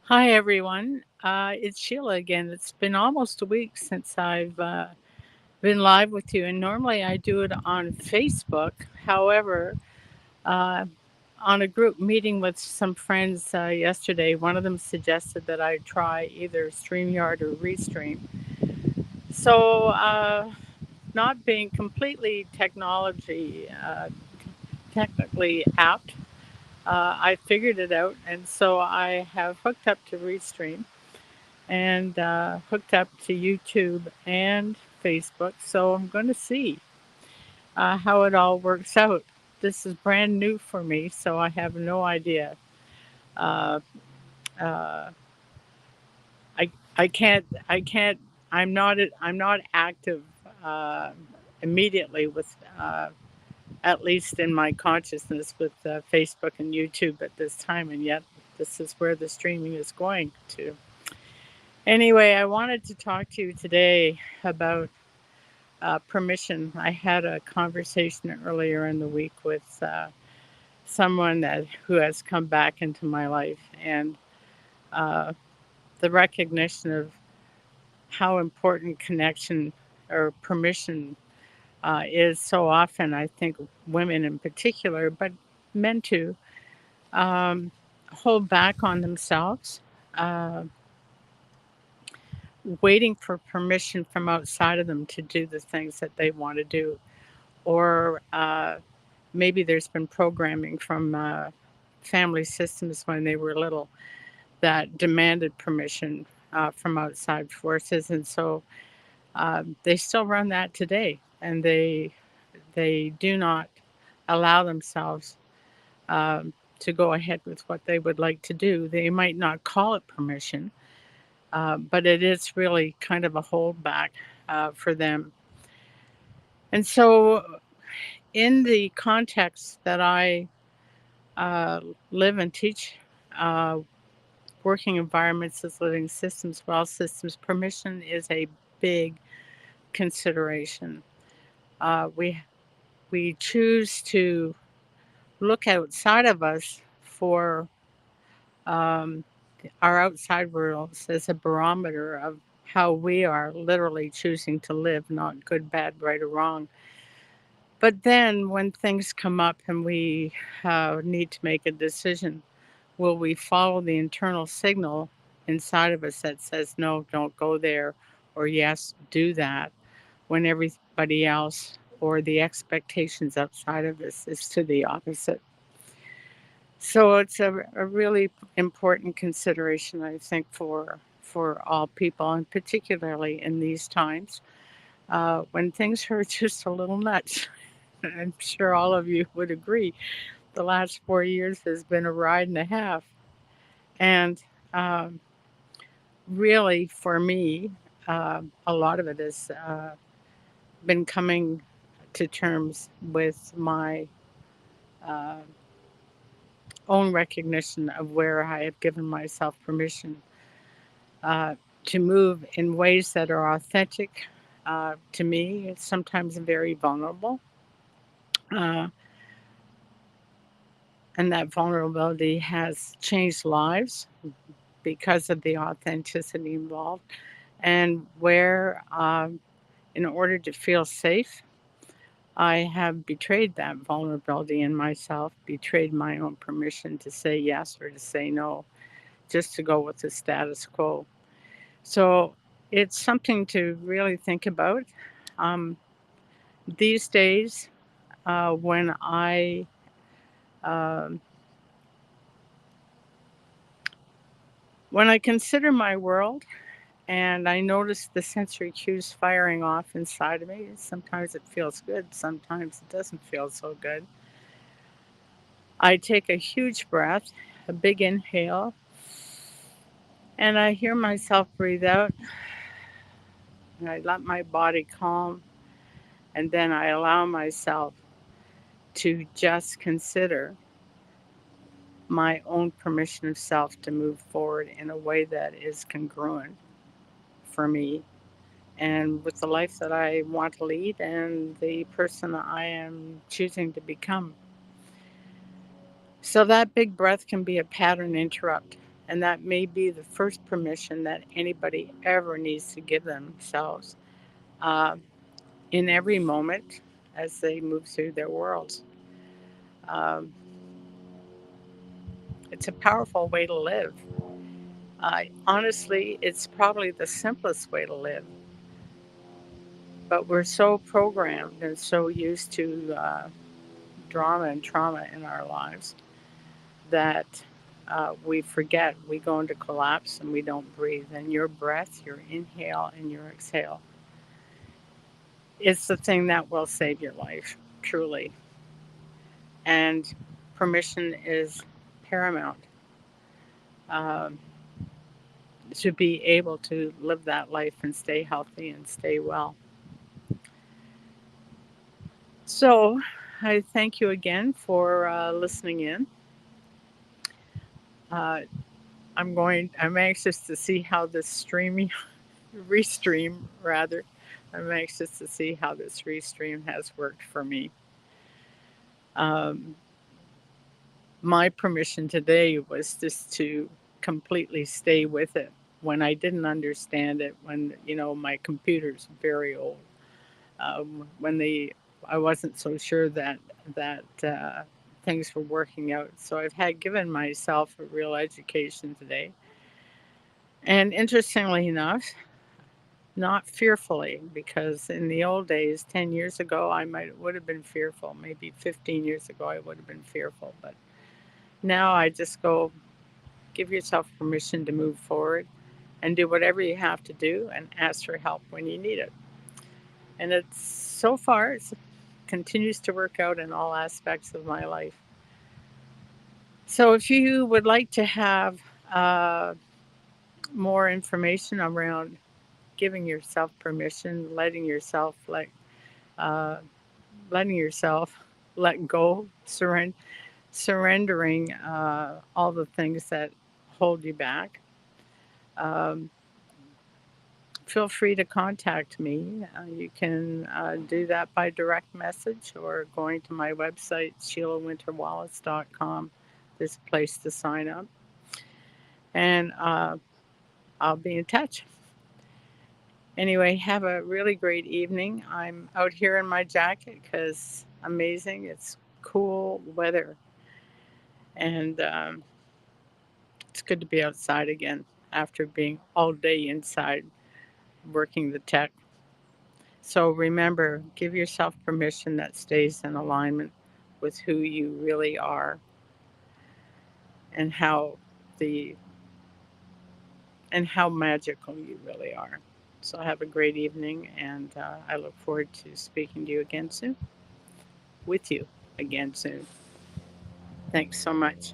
Hi, everyone. It's Sheila again. It's been almost a week since I've been live with you, and normally I do it on Facebook. However, uh, on a group meeting with some friends yesterday, one of them suggested that I try either StreamYard or Restream. So, not being completely technically apt, I figured it out, and so I have hooked up to Restream and hooked up to YouTube and Facebook. So I'm going to see how it all works out. This is brand new for me, so I have no idea. Uh, uh, I can't. I'm not active uh, immediately with, at least in my consciousness, with Facebook and YouTube at this time, and yet this is where the streaming is going to. Anyway, I wanted to talk to you today about permission. I had a conversation earlier in the week with someone who has come back into my life, and uh, the recognition of how important connection or permission is so often. I think women in particular, but men too, um, hold back on themselves, uh, waiting for permission from outside of them to do the things that they want to do, or maybe there's been programming from family systems when they were little that demanded permission from outside forces, and so they still run that today, and they do not allow themselves to go ahead with what they would like to do. They might not call it permission, but it is really kind of a holdback for them. And so, in the context that I uh, live and teach, uh, working environments as living systems, well systems, permission is a big consideration. We choose to look outside of us for um, our outside world as a barometer of how we are literally choosing to live, not good, bad, right, or wrong. But then when things come up and we need to make a decision, will we follow the internal signal inside of us that says, no, don't go there, or yes, do that, when everybody else or the expectations outside of us is to the opposite? So it's a really important consideration, I think, for all people, and particularly in these times when things are just a little nuts. I'm sure all of you would agree. The last 4 years has been a ride and a half. And um, really, for me, a lot of it has been coming to terms with my uh, own recognition of where I have given myself permission uh, to move in ways that are authentic to me. It's sometimes very vulnerable. Uh, and that vulnerability has changed lives because of the authenticity involved. And where, in order to feel safe, I have betrayed that vulnerability in myself, betrayed my own permission to say yes or to say no, just to go with the status quo. So it's something to really think about. Um, these days, when um when I consider my world and I notice the sensory cues firing off inside of me, sometimes it feels good, sometimes it doesn't feel so good. I take a huge breath, a big inhale, and I hear myself breathe out, and I let my body calm, and then I allow myself to just consider my own permission of self to move forward in a way that is congruent for me and with the life that I want to lead and the person I am choosing to become. So that big breath can be a pattern interrupt. And that may be the first permission that anybody ever needs to give themselves uh, in every moment as they move through their worlds. Um, it's a powerful way to live. Honestly, it's probably the simplest way to live, but we're so programmed and so used to drama and trauma in our lives that we forget. We go into collapse and we don't breathe. And your breath, your inhale and your exhale, it's the thing that will save your life, truly. And permission is paramount um, to be able to live that life and stay healthy and stay well. So, I thank you again for listening in. Uh, I'm anxious to see how this streaming, restream rather, I'm anxious to see how this restream has worked for me. Um, my permission today was just to completely stay with it when I didn't understand it, when, my computer's very old. When I wasn't so sure that things were working out. So I've had given myself a real education today. And interestingly enough, not fearfully, because in the old days, 10 years ago, I might would have been fearful. Maybe 15 years ago, I would have been fearful. But now I just go, give yourself permission to move forward and do whatever you have to do and ask for help when you need it. And it's so far, it continues to work out in all aspects of my life. So if you would like to have uh, more information around giving yourself permission, uh, letting yourself let go, surrendering all the things that hold you back. Um, Feel free to contact me. You can do that by direct message or going to my website, SheilaWinterWallace.com. There's a place to sign up, and I'll be in touch. Anyway, have a really great evening. I'm out here in my jacket because amazing. It's cool weather, and it's good to be outside again after being all day inside working the tech. So remember, give yourself permission that stays in alignment with who you really are and the how magical you really are. So have a great evening, and I look forward to speaking to you again soon. With you again soon. Thanks so much.